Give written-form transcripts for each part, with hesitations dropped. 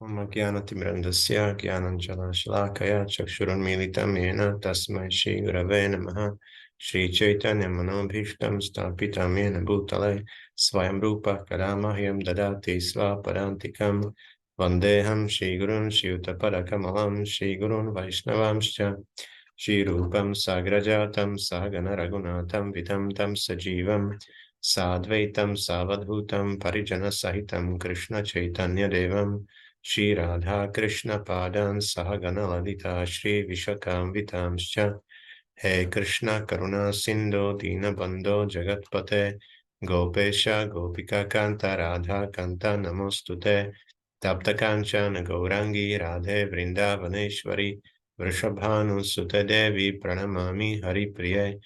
Gyānatimirandasya Gyānanjana Ślākaya Chakshurunmilitam Yena Tasmai Shri Gurave Namaha Shri Chaitanya Manobhishtam Stapitam Yena Bhutale Swayam Rupa Kadamahyam Dadati Svapadantikam Vandeham Shri Gurun Shivtaparakamalam Shri Gurun Vaishnavamscha Shri Rupam Sagrajatam Sahagana Ragunatam Vitam Tam Sajivam Sadvaitam Savadhutam Parijana Sahitam Krishna Chaitanya Devam Shri Radha Krishna Padan Sahagana Lalita Shri Vishakam Vitamscha He Krishna Karuna Sindhu Dina Bandho Jagatpate Gopesha Gopika Kanta Radha Kanta Namostute Tapta Kanchana Gaurangi Radhe Vrindavaneshwari Vrishabhanu Sute Devi Pranamami Hari Priye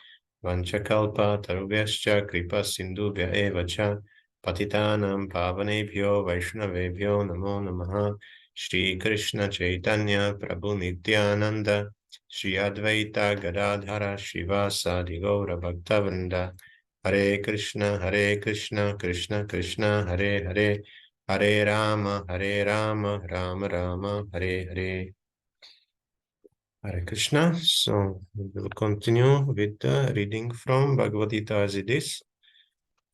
Vanchakalpa Tarubhyascha Kripa Sindhubhya Evacha Patitanam Pavanebhyo Vaishnavebhyo Namo Namaha Shri Krishna Chaitanya Prabhu Nityananda Shri Advaita Gadadhara Shivasadi Gaura Bhaktavrinda Hare Krishna Krishna Krishna Hare Hare Hare Rama Rama Rama Hare Hare Hare Krishna. So we will continue with the reading from Bhagavad-gīta as it is.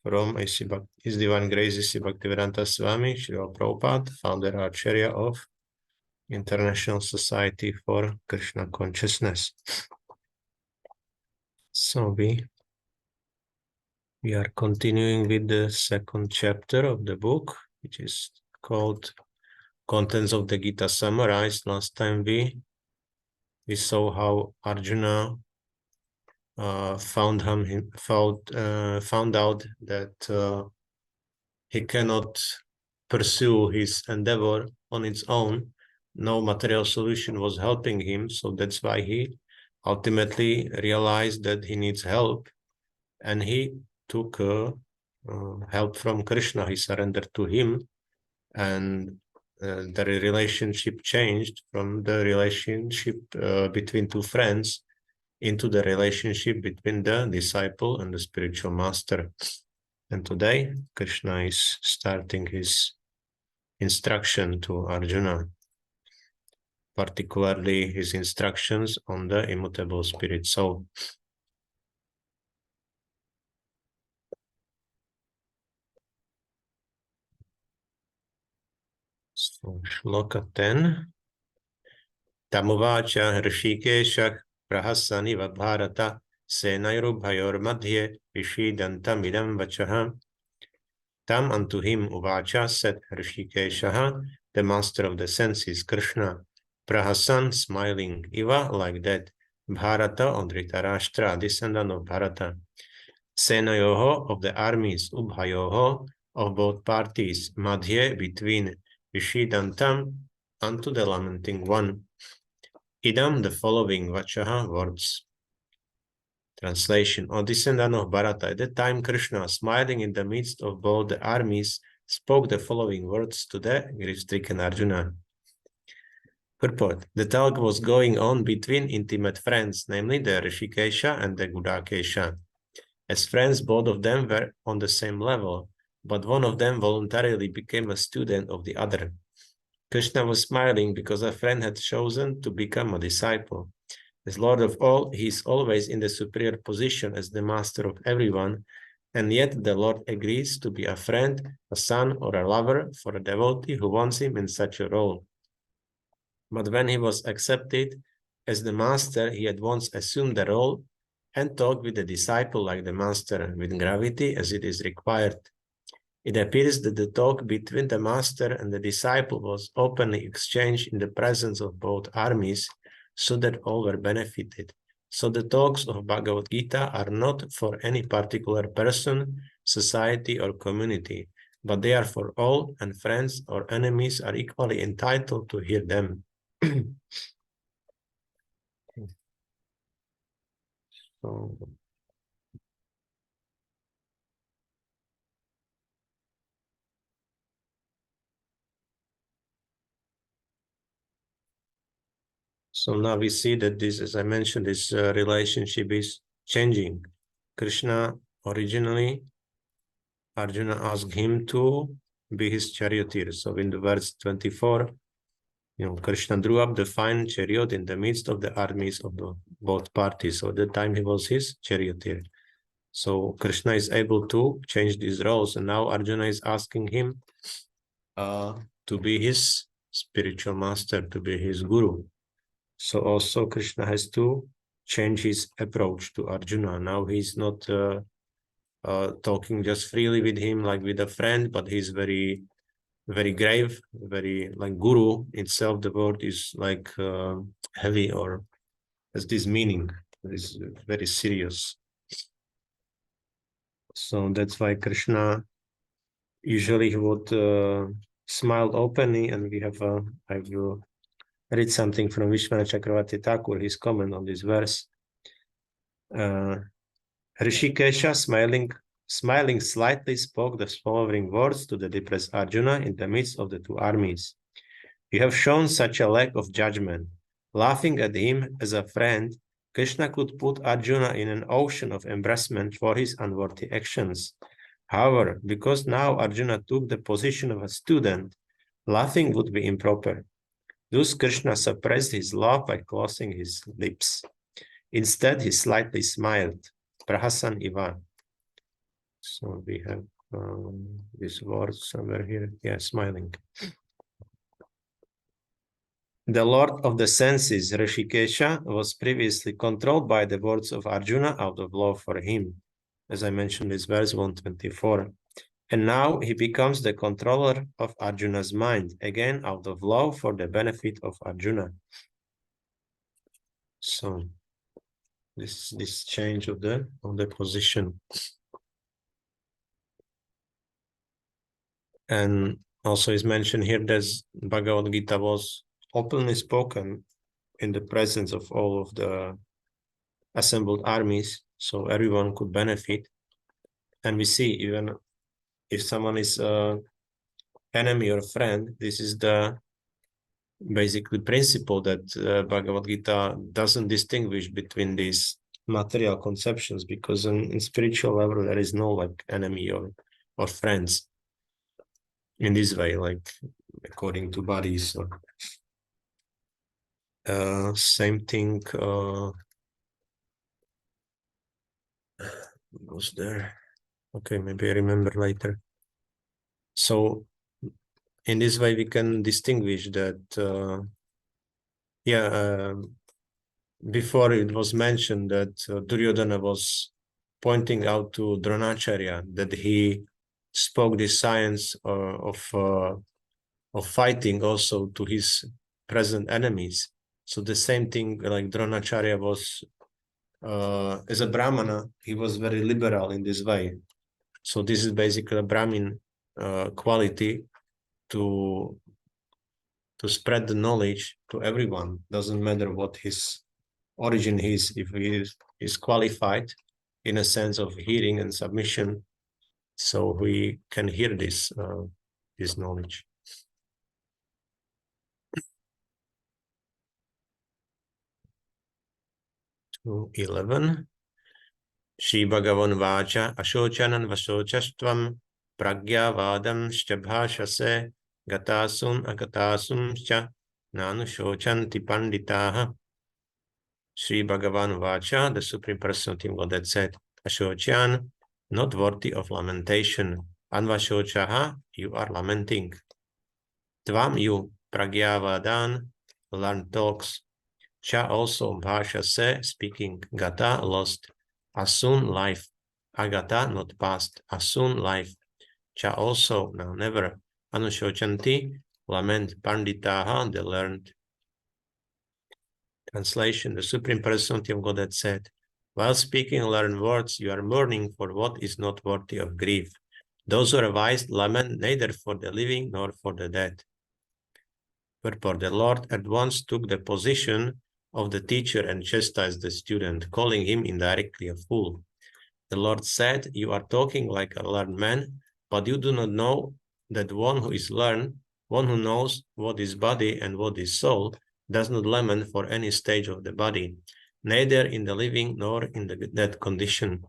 From His Divine Grace A.C. Bhaktivedanta Swami Prabhupāda, founder-ācārya of International Society for Krishna Consciousness. So we are continuing with the second chapter of the book, which is called Contents of the Gita Summarized. Last time we saw how Arjuna found out that he cannot pursue his endeavor on its own. No material solution was helping him, so that's why he ultimately realized that he needs help, and he took help from Krishna. He surrendered to him, and the relationship changed from the relationship between two friends into the relationship between the disciple and the spiritual master. And today, Krishna is starting his instruction to Arjuna, particularly his instructions on the immutable spirit soul. So, Shloka 10. Tamuvacha Hrishikeshak Prahasani Vabharata Senairubhayor Madhye Vishidantam Idam Vachaha. Tam unto him Uvacha said Hrishikeshaha, the master of the senses, Krishna, Prahasan, smiling, Iva, like that, Bharata on Dhritarashtra, descendant of Bharata, Senayoho, of the armies, Ubhayoho, of both parties, Madhye, between, Vishidantam, unto the lamenting one. Idam, the following, Vachaha, words. Translation: O descendant of Bharata, at that time Krishna, smiling in the midst of both the armies, spoke the following words to the grief-stricken Arjuna. Purport: the talk was going on between intimate friends, namely the Hrishikesha and the Gudakesha. As friends, both of them were on the same level, but one of them voluntarily became a student of the other. Krishna was smiling because a friend had chosen to become a disciple. As Lord of all, he is always in the superior position as the master of everyone, and yet the Lord agrees to be a friend, a son, or a lover for a devotee who wants him in such a role. But when he was accepted as the master, he at once assumed the role and talked with the disciple like the master, with gravity as it is required. It appears that the talk between the master and the disciple was openly exchanged in the presence of both armies, so that all were benefited. So the talks of Bhagavad-gīta are not for any particular person, society, or community, but they are for all, and friends or enemies are equally entitled to hear them. So now we see that this, as I mentioned, this relationship is changing. Krishna, originally, Arjuna asked him to be his charioteer. So in the verse 24, Krishna drew up the fine chariot in the midst of the armies of both parties. So at that time he was his charioteer. So Krishna is able to change these roles, and now Arjuna is asking him to be his spiritual master, to be his guru. So also Krishna has to change his approach to Arjuna. Now he's not talking just freely with him like with a friend, but he's very, very grave, very like guru itself. The word is like heavy, or has this meaning. It's very serious. So that's why Krishna usually he would smile openly, and we have I will read something from Vishwanath Chakravarti Thakur, his comment on this verse. Hrishikesha, smiling slightly, spoke the following words to the depressed Arjuna in the midst of the two armies. You have shown such a lack of judgment. Laughing at him as a friend, Krishna could put Arjuna in an ocean of embarrassment for his unworthy actions. However, because now Arjuna took the position of a student, laughing would be improper. Thus, Krishna suppressed his laugh by closing his lips. Instead, he slightly smiled. Prahasan iva. So we have this word somewhere here. Yeah, smiling. The Lord of the senses, Hrishikesha, was previously controlled by the words of Arjuna out of love for him, as I mentioned this verse 124. And now he becomes the controller of Arjuna's mind, again out of love for the benefit of Arjuna. So this change of the position. And also is mentioned here that Bhagavad-gītā was openly spoken in the presence of all of the assembled armies, so everyone could benefit. And we see even if someone is enemy or friend, this is the basically principle that Bhagavad-gītā doesn't distinguish between these material conceptions, because in spiritual level there is no like enemy or friends in this way, like according to bodies. Same thing was there. Okay, maybe I remember later. So in this way we can distinguish that before it was mentioned that Duryodhana was pointing out to Dronacharya that he spoke this science of fighting also to his present enemies. So the same thing, like Dronacharya was, as a Brahmana, he was very liberal in this way. So this is basically a Brahmin quality to spread the knowledge to everyone. Doesn't matter what his origin is, if he is qualified in a sense of hearing and submission, so we can hear this knowledge. 11. Shri Bhagavan Vacha Ashochanan Vasochastvam Pragyavadam Shtabhashase Gatasum Agatasum Cha Nanu Shochanti Panditaha. Shri Bhagavan Vacha, the Supreme Personality of Godhead, said, Ashochan, not worthy of lamentation. Anvashochaha, you are lamenting. Tvam, you, Pragyavadan, learn talks. Cha also Bhasha se, speaking. Gata, lost. Asun, life. Agata, not past. Asun, life. Cha also, now never. Anushochanti, lament. Panditaha, the learned. Translation: the Supreme Personality of Godhead said, while speaking learned words, you are mourning for what is not worthy of grief. Those who are wise lament neither for the living nor for the dead. Purport: the Lord at once took the position of the teacher and chastised the student, calling him indirectly a fool. The Lord said, you are talking like a learned man, but you do not know that one who is learned, one who knows what is body and what is soul, does not lament for any stage of the body, neither in the living nor in the dead condition.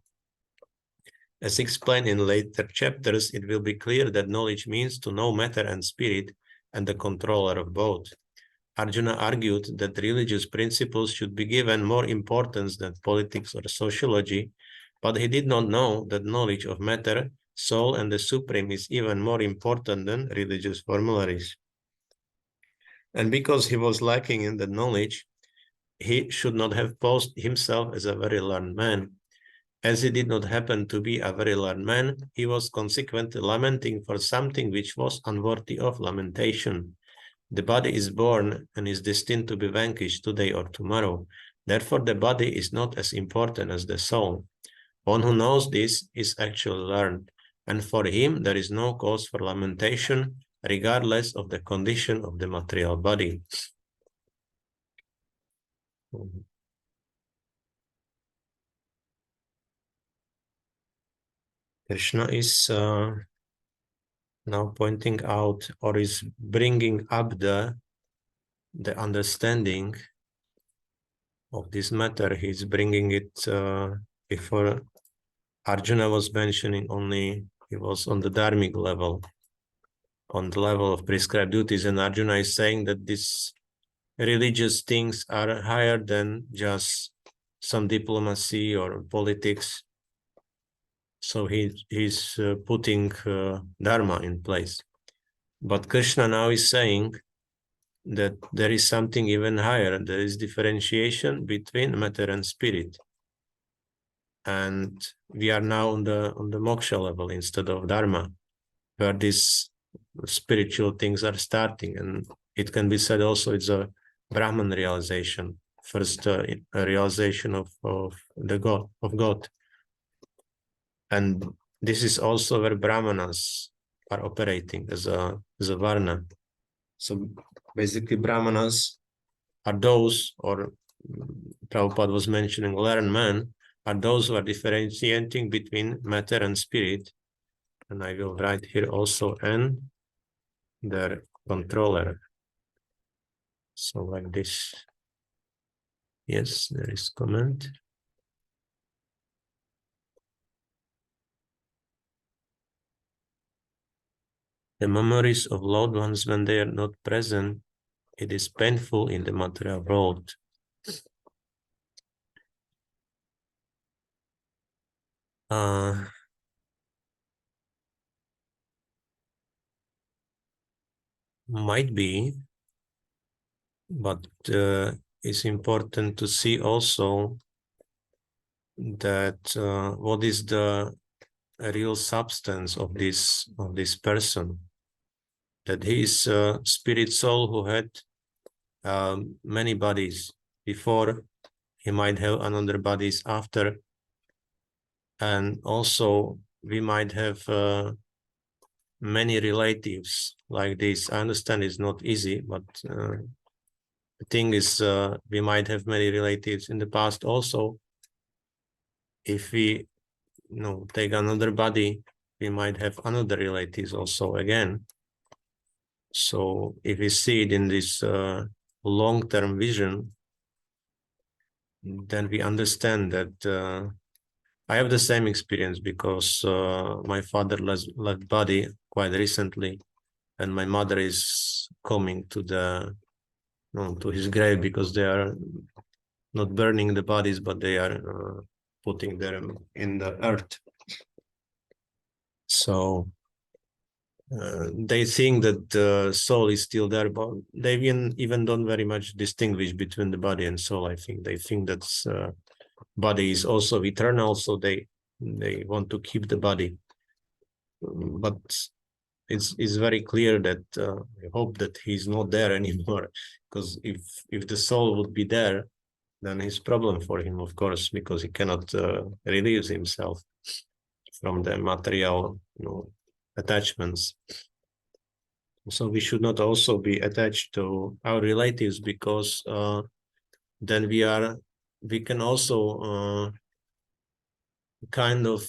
As explained in later chapters, it will be clear that knowledge means to know matter and spirit and the controller of both. Arjuna argued that religious principles should be given more importance than politics or sociology, but he did not know that knowledge of matter, soul, and the Supreme is even more important than religious formularies. And because he was lacking in the knowledge, he should not have posed himself as a very learned man. As he did not happen to be a very learned man, he was consequently lamenting for something which was unworthy of lamentation. The body is born and is destined to be vanquished today or tomorrow. Therefore, the body is not as important as the soul. One who knows this is actually learned, and for him there is no cause for lamentation, regardless of the condition of the material body. Krishna is now pointing out, or is bringing up the understanding of this matter. He's bringing it before Arjuna was mentioning only, he was on the dharmic level, on the level of prescribed duties, and Arjuna is saying that these religious things are higher than just some diplomacy or politics. So he's putting dharma in place. But Krishna now is saying that there is something even higher. There is differentiation between matter and spirit. And we are now on the moksha level instead of dharma, where these spiritual things are starting. And it can be said also it's a Brahman realization, first a realization of God. And this is also where Brahmanas are operating as a varna. So basically Brahmanas are those, or Prabhupada was mentioning learned men, are those who are differentiating between matter and spirit. And I will write here also, and their controller. So like this. Yes, there is comment. The memories of loved ones, when they are not present, it is painful in the material world. Might be, but it's important to see also that what is the real substance of this person. That he is a spirit soul who had many bodies before. He might have another bodies after, and also we might have many relatives like this. I understand it's not easy, but the thing is, we might have many relatives in the past also. If we take another body, we might have another relatives also again. So if we see it in this long-term vision, then we understand that I have the same experience, because my father left body quite recently, and my mother is coming to to his grave, because they are not burning the bodies, but they are putting them in the earth. So they think that the soul is still there, but they even don't very much distinguish between the body and soul. I think they think that body is also eternal, so they want to keep the body. But it's very clear that I hope that he's not there anymore, because if the soul would be there, then it's problem for him, of course, because he cannot release himself from the material attachments. So we should not also be attached to our relatives, because then we can also kind of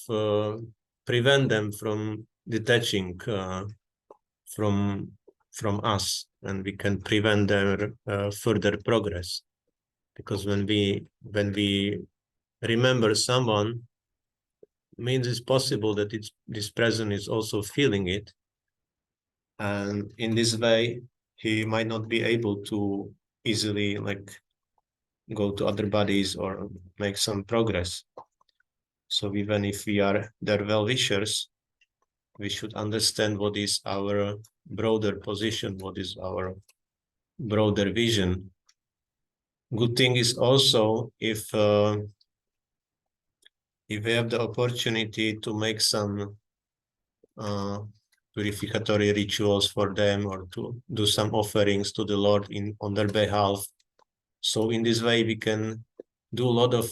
prevent them from detaching from us, and we can prevent their further progress. Because when we remember someone, means it's possible that this person is also feeling it, and in this way he might not be able to easily like go to other bodies or make some progress. So even if we are their well-wishers, we should understand what is our broader position, what is our broader vision. Good thing is also if we have the opportunity to make some purificatory rituals for them, or to do some offerings to the Lord on their behalf. So in this way we can do a lot of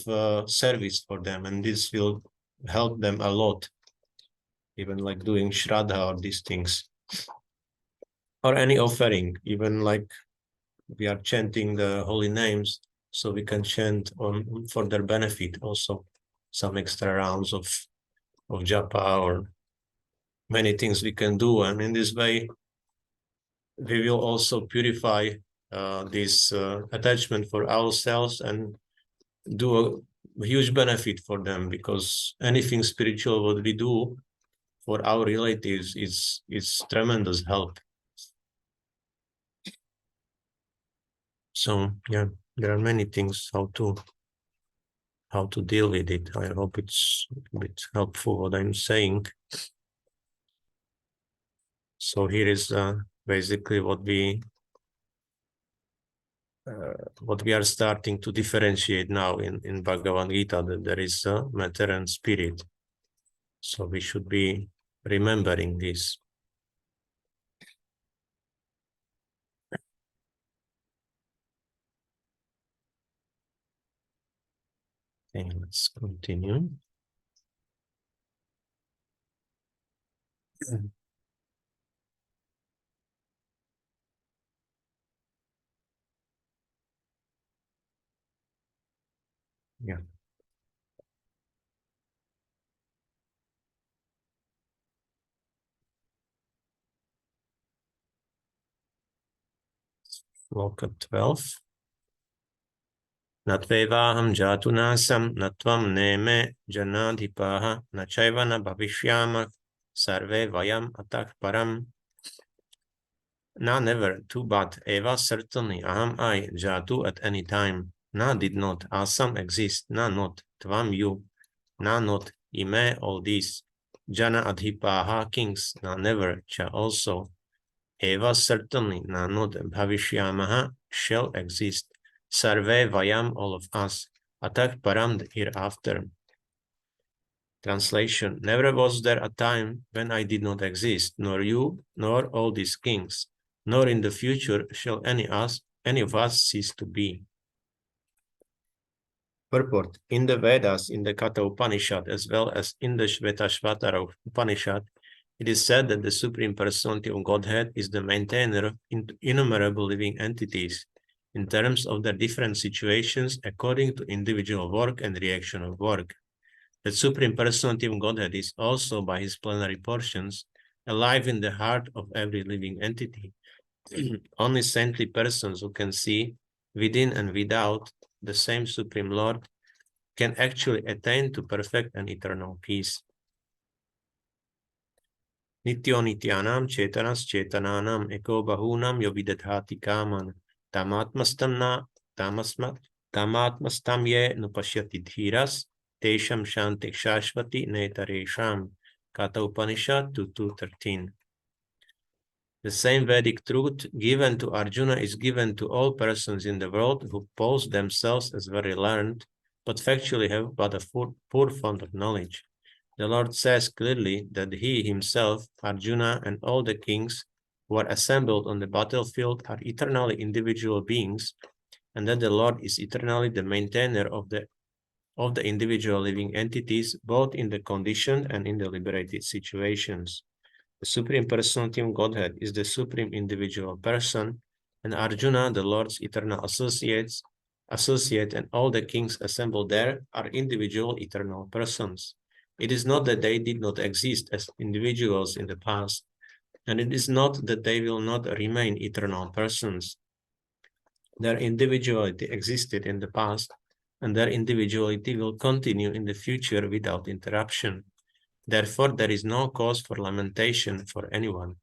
service for them, and this will help them a lot, even like doing Shraddha or these things, or any offering, even like we are chanting the holy names, so we can chant on for their benefit also, some extra rounds of japa, or many things we can do, and in this way we will also purify this attachment for ourselves and do a huge benefit for them, because anything spiritual what we do for our relatives is tremendous help. So yeah, there are many things how to deal with it. I hope it's a bit helpful what I'm saying. So here is basically what we are starting to differentiate now in Bhagavad-gītā, that there is matter and spirit. So we should be remembering this. Okay, let's continue. Yeah. Shloka 12. Natvevaham jatunasam natvam neme janadhipaha nachayvana bhavishyama sarve vayam atah param. Na never, too but eva certainly, aham I, jatu at any time. Na did not, asam exist, na not, tvam you, na not, ime all these. Jana adhipaha kings, na never, cha also. Eva certainly, na not, bhavishyamaha shall exist. Sarve vayam all of us. Atah param the hereafter. Translation: never was there a time when I did not exist, nor you, nor all these kings, nor in the future shall any of us cease to be. Purport: in the Vedas, in the Katha Upanishad, as well as in the Shvetashvatara Upanishad, it is said that the Supreme Personality of Godhead is the maintainer of innumerable living entities in terms of their different situations according to individual work and reaction of work. The Supreme Personality of Godhead is also, by his plenary portions, alive in the heart of every living entity. Only saintly persons who can see within and without the same Supreme Lord can actually attain to perfect and eternal peace. Nityo nityanam chetanas chetananam eko bahunam yovidadhati kaman tamatmastam ye nupashyati dhiras tesham shanti shashvati netaresham. Katha Upanishad 2.2.13. The same Vedic truth given to Arjuna is given to all persons in the world who pose themselves as very learned, but factually have but a poor fund of knowledge. The Lord says clearly that he himself, Arjuna, and all the kings who are assembled on the battlefield are eternally individual beings, and that the Lord is eternally the maintainer of the individual living entities, both in the conditioned and in the liberated situations. The Supreme Personality of Godhead is the supreme individual person, and Arjuna, the Lord's eternal associate, and all the kings assembled there are individual eternal persons. It is not that they did not exist as individuals in the past, and it is not that they will not remain eternal persons. Their individuality existed in the past, and their individuality will continue in the future without interruption. Therefore, there is no cause for lamentation for anyone.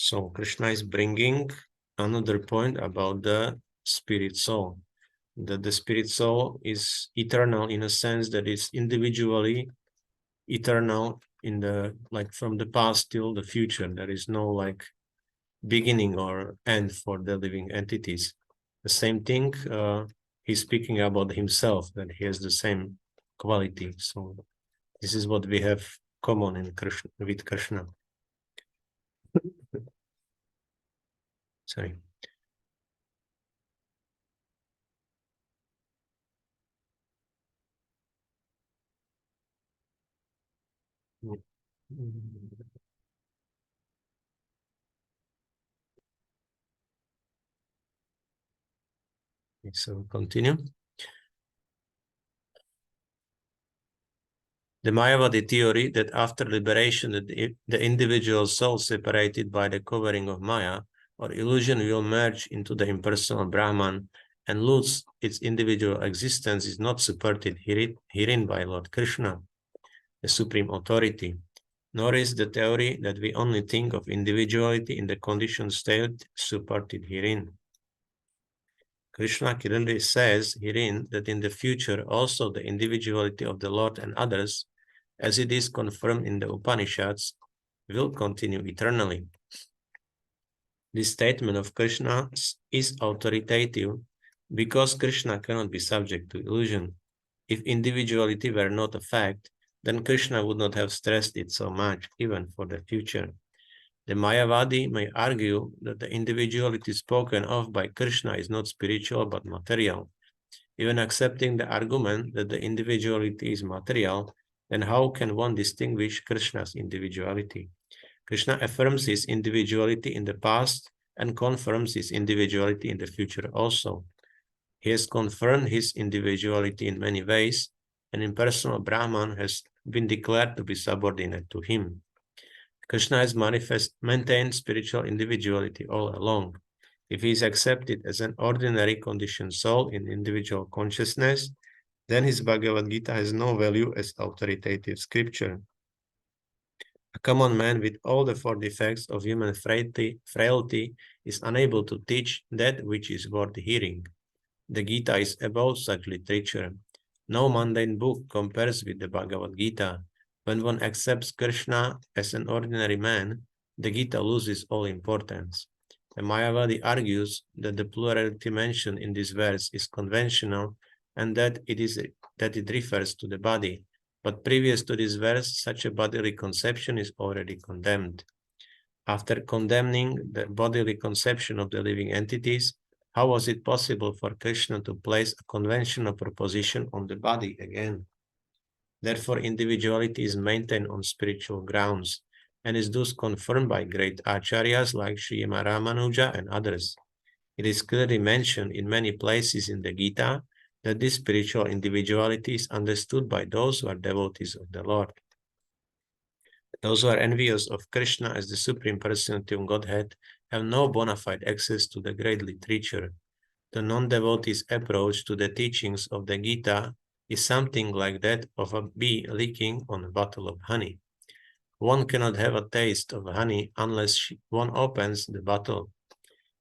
So Krishna is bringing another point about the spirit soul. That the spirit soul is eternal in a sense that it's individually eternal in the, like, from the past till the future. There is no like beginning or end for the living entities. The same thing, he's speaking about himself, that he has the same quality. So this is what we have common in Krishna, with Krishna. Sorry. So continue. The Māyāvādī theory that after liberation, the individual soul separated by the covering of Maya or illusion will merge into the impersonal Brahman and lose its individual existence is not supported herein by Lord Krishna, the supreme authority, nor is the theory that we only think of individuality in the conditioned state supported herein. Krishna clearly says herein that in the future also the individuality of the Lord and others, as it is confirmed in the Upanishads, will continue eternally. This statement of Krishna is authoritative because Krishna cannot be subject to illusion. If individuality were not a fact, then Krishna would not have stressed it so much, even for the future. The Māyāvādī may argue that the individuality spoken of by Krishna is not spiritual but material. Even accepting the argument that the individuality is material, then how can one distinguish Krishna's individuality? Krishna affirms his individuality in the past and confirms his individuality in the future also. He has confirmed his individuality in many ways, and impersonal Brahman has been declared to be subordinate to him. Krishna has maintained spiritual individuality all along. If he is accepted as an ordinary conditioned soul in individual consciousness, then his Bhagavad-gītā has no value as authoritative scripture. A common man with all the 4 defects of human frailty is unable to teach that which is worth hearing. The Gita is above such literature. No mundane book compares with the Bhagavad-gītā. When one accepts Krishna as an ordinary man, the Gita loses all importance. The Māyāvādī argues that the plurality mentioned in this verse is conventional and that it refers to the body. But previous to this verse, such a bodily conception is already condemned. After condemning the bodily conception of the living entities, how was it possible for Krishna to place a conventional proposition on the body again? Therefore, individuality is maintained on spiritual grounds and is thus confirmed by great acharyas like Sri Ramanuja and others. It is clearly mentioned in many places in the Gita that this spiritual individuality is understood by those who are devotees of the Lord. Those who are envious of Krishna as the Supreme Personality of Godhead have no bona fide access to the great literature. The non-devotee's approach to the teachings of the Gita is something like that of a bee licking on a bottle of honey. One cannot have a taste of honey unless one opens the bottle.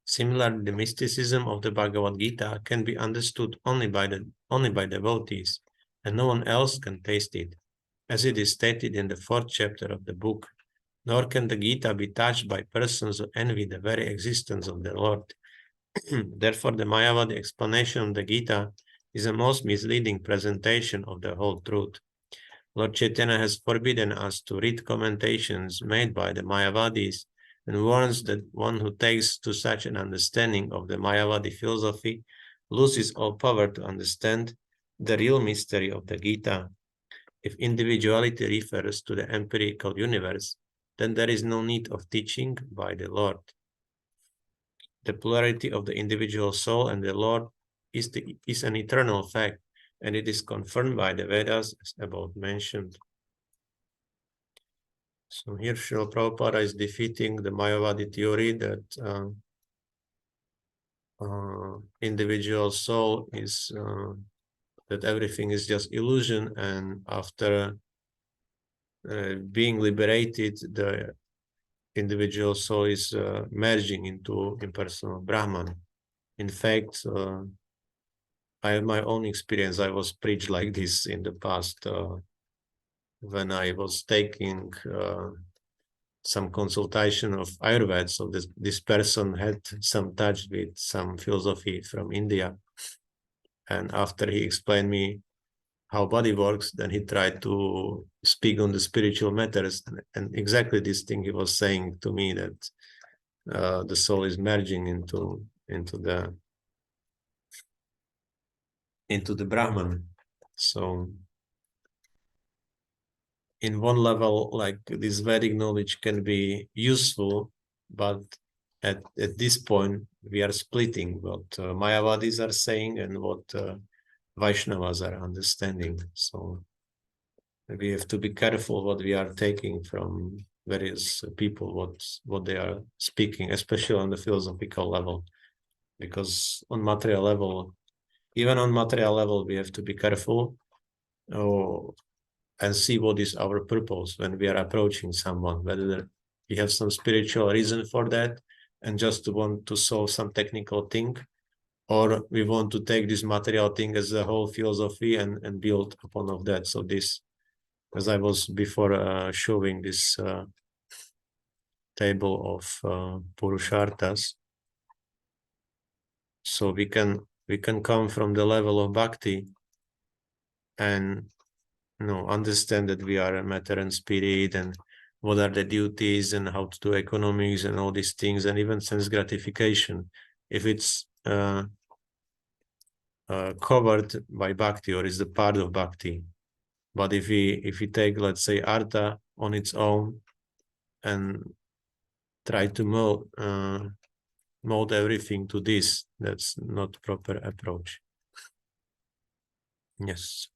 Similarly, the mysticism of the Bhagavad-gītā can be understood only by devotees, and no one else can taste it, as it is stated in the 4th chapter of the book. Nor can the Gita be touched by persons who envy the very existence of the Lord. Therefore, the Māyāvādī explanation of the Gita is a most misleading presentation of the whole truth. Lord Chaitanya has forbidden us to read commentations made by the Māyāvādīs and warns that one who takes to such an understanding of the Māyāvādī philosophy loses all power to understand the real mystery of the Gita. If individuality refers to the empirical universe, then there is no need of teaching by the Lord. The plurality of the individual soul and the Lord is an eternal fact, and it is confirmed by the Vedas as above mentioned. So here Srila Prabhupada is defeating the Māyāvādī theory that individual soul is, that everything is just illusion, and after being liberated, individual soul is merging into impersonal Brahman. In fact, I have my own experience. I was preached like this in the past when I was taking some consultation of Ayurveda. So this person had some touch with some philosophy from India. And after he explained me how body works, then he tried to speak on the spiritual matters. And exactly this thing he was saying to me, that the soul is merging into the Brahman. So in one level, like, this Vedic knowledge can be useful, but at this point we are splitting what Māyāvādīs are saying and what Vaishnavas are understanding. So we have to be careful what we are taking from various people, what they are speaking, especially on the philosophical level, because on material level, even on material level, we have to be careful and see what is our purpose when we are approaching someone, whether we have some spiritual reason for that and just want to solve some technical thing, or we want to take this material thing as a whole philosophy and build upon of that. So this, as I was before showing this table of Purusharthas, so we can come from the level of bhakti and understand that we are a matter and spirit, and what are the duties and how to do economics and all these things, and even sense gratification, if it's covered by bhakti or is the part of bhakti. But if we take, let's say, artha on its own and try to mold everything to this, that's not proper approach. Yes.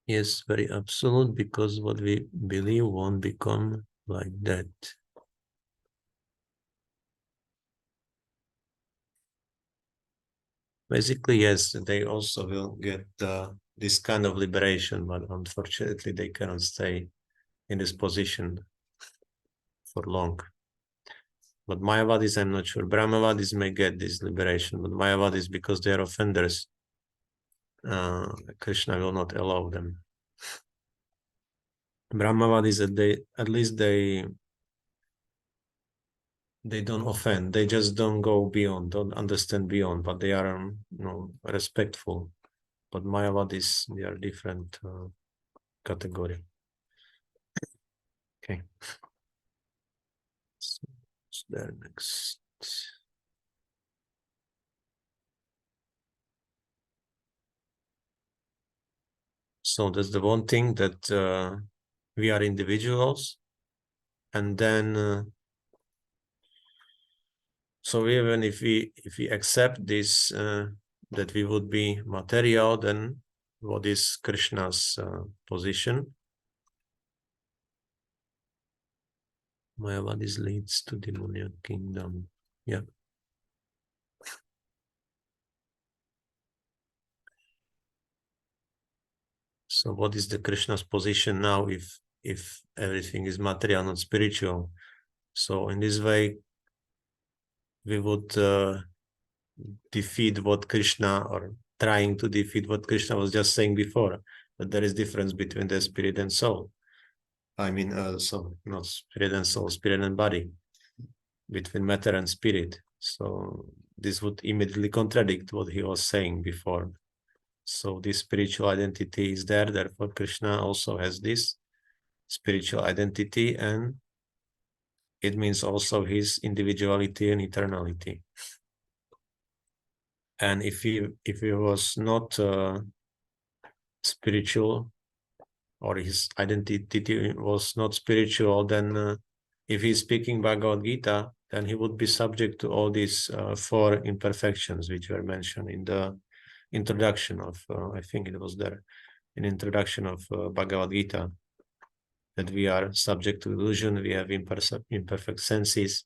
Yes, very absolute, because what we believe won't become like that. Basically, yes, they also will get this kind of liberation, but unfortunately they cannot stay in this position for long. But Māyāvādīs, I'm not sure. Brahmavādīs may get this liberation, but Māyāvādīs, because they are offenders, Krishna will not allow them. Brahmavādīs, at least they don't offend. They just don't go beyond, don't understand beyond, but they are respectful. But Māyāvādīs, they are different category. Okay. So what's there next? So that's the one thing, that we are individuals, and then so even if we accept this, that we would be material, then what is Krishna's position? Māyāvādīs leads to demoniac kingdom. Yeah. So what is the Krishna's position now if everything is material, not spiritual? So in this way, we would defeat what Krishna, or trying to defeat what Krishna was just saying before, that there is difference between the spirit and soul. I mean, so not spirit and soul, spirit and body, between matter and spirit. So this would immediately contradict what he was saying before. So this spiritual identity is there, therefore Krishna also has this spiritual identity, and it means also his individuality and eternality. And if he was not spiritual, or his identity was not spiritual, then if he's speaking Bhagavad-gīta, then he would be subject to all these 4 imperfections which were mentioned in the introduction of, I think it was there, in introduction of Bhagavad-gīta, that we are subject to illusion, we have imperfect senses,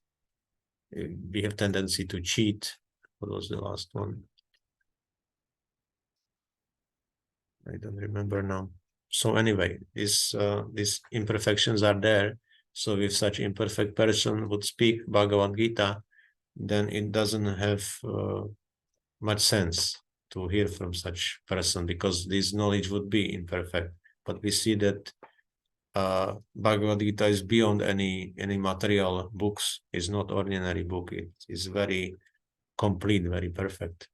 we have tendency to cheat. What was the last one? I don't remember now. So anyway, these imperfections are there. So if such imperfect person would speak Bhagavad-gīta, then it doesn't have much sense to hear from such person, because this knowledge would be imperfect. But we see that Bhagavad-gīta is beyond any material books. It's not ordinary book. It is very complete, very perfect.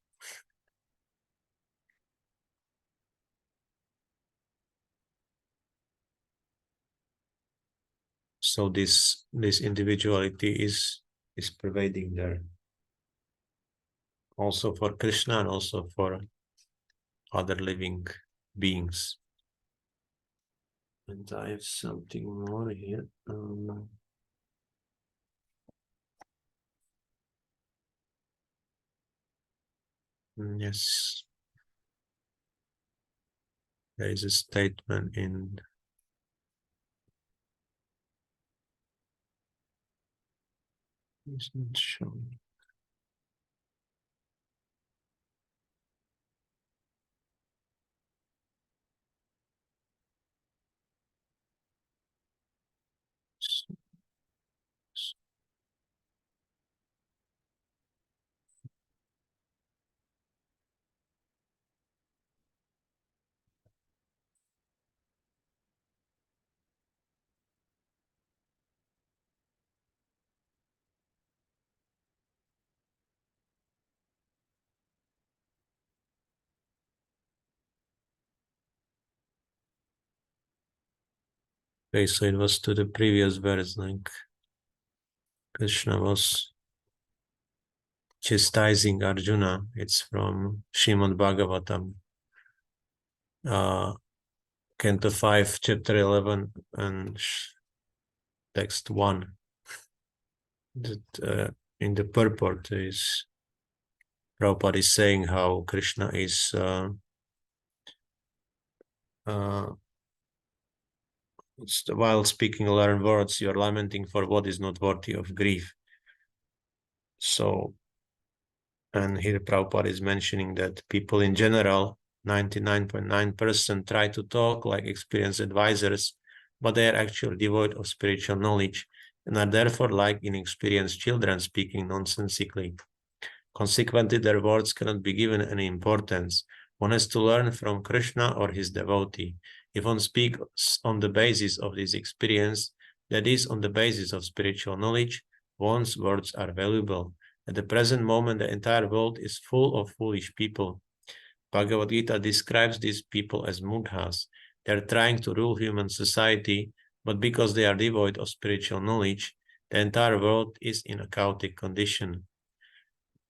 So this individuality is pervading there, also for Krishna and also for other living beings. And I have something more here. Yes, there is a statement in it's not shown. Okay, so it was to the previous verse, like Krishna was chastising Arjuna. It's from Śrīmad Bhagavatam, Canto 5, Chapter 11, and text 1. That in the purport is Prabhupada is saying how Krishna is while speaking learned words, you are lamenting for what is not worthy of grief. So, and here Prabhupada is mentioning that people in general, 99.9% try to talk like experienced advisors, but they are actually devoid of spiritual knowledge and are therefore like inexperienced children speaking nonsensically. Consequently, their words cannot be given any importance. One has to learn from Krishna or his devotee. If one speaks on the basis of this experience, that is, on the basis of spiritual knowledge, one's words are valuable. At the present moment, the entire world is full of foolish people. Bhagavad-gīta describes these people as mudhas. They are trying to rule human society, but because they are devoid of spiritual knowledge, the entire world is in a chaotic condition.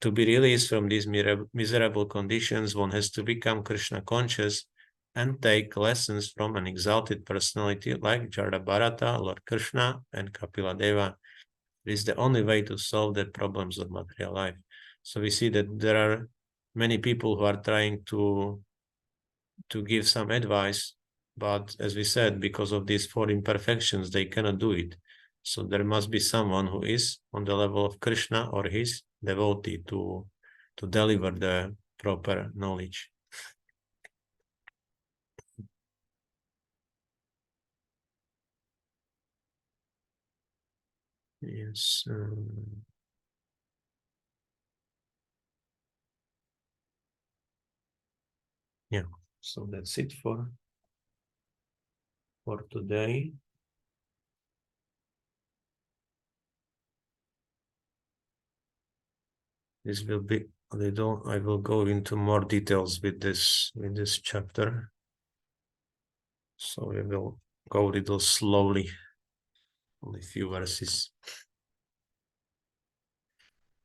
To be released from these miserable conditions, one has to become Krishna conscious and take lessons from an exalted personality like Jada-bharata, Lord Krishna, and Kapila Deva. It is the only way to solve the problems of material life. So we see that there are many people who are trying to give some advice, but as we said, because of these 4 imperfections, they cannot do it. So there must be someone who is on the level of Krishna or his devotee to deliver the proper knowledge. Yes. Yeah. So that's it for today. This will be a little. I will go into more details with this chapter. So we will go a little slowly, only a few verses.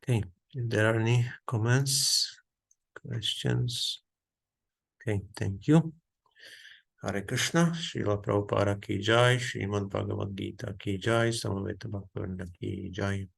Okay, if there are any comments, questions. Okay, thank you. Hare Krishna, Srila Prabhupada ki jai, Śrīmad Bhagavad-gīta ki jai, Samaveta Bhaktivedanta ki jai.